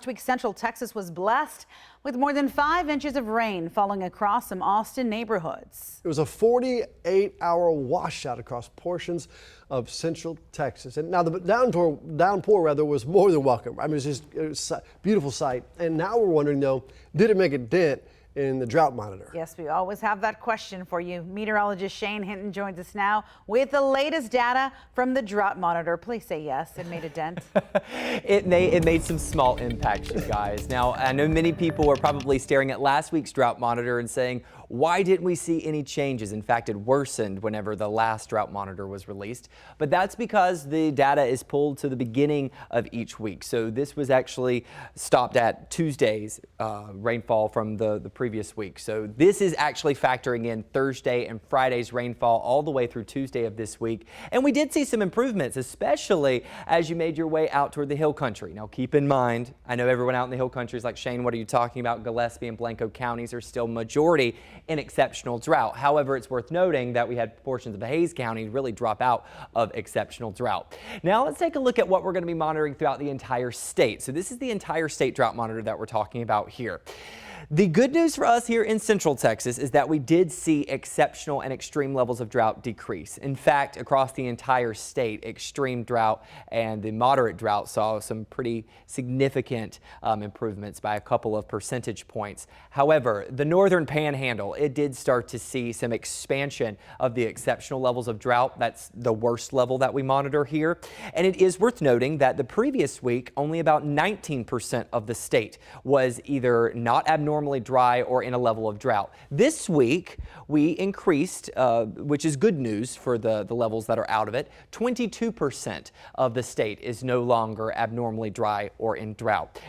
Last week, Central Texas was blessed with more than 5 inches of rain falling across some Austin neighborhoods. It was a 48-hour washout across portions of Central Texas. And now the downpour was more than welcome. I mean, it was a beautiful sight. And now we're wondering, though, did it make a dent in the drought monitor? Yes, we always have that question for you. Meteorologist Shane Hinton joins us now with the latest data from the drought monitor. Please say yes, it made a dent. It made some small impacts, you guys. Now, I know many people were probably staring at last week's drought monitor and saying, why didn't we see any changes? In fact, it worsened whenever the last drought monitor was released. But that's because the data is pulled to the beginning of each week. So this was actually stopped at Tuesday's rainfall from the previous week. So this is actually factoring in Thursday and Friday's rainfall all the way through Tuesday of this week. And we did see some improvements, especially as you made your way out toward the hill country. Now keep in mind, I know everyone out in the hill country is like, Shane, what are you talking about? Gillespie and Blanco counties are still majority in exceptional drought. However, it's worth noting that we had portions of Hays County really drop out of exceptional drought. Now let's take a look at what we're going to be monitoring throughout the entire state. So this is the entire state drought monitor that we're talking about here. The good news for us here in Central Texas is that we did see exceptional and extreme levels of drought decrease. In fact, across the entire state, extreme drought and the moderate drought saw some pretty significant improvements by a couple of percentage points. However, the northern panhandle, it did start to see some expansion of the exceptional levels of drought. That's the worst level that we monitor here. And it is worth noting that the previous week, only about 19% of the state was either not abnormally dry or in a level of drought. This week we increased, which is good news for the levels that are out of it. 22% of the state is no longer abnormally dry or in drought.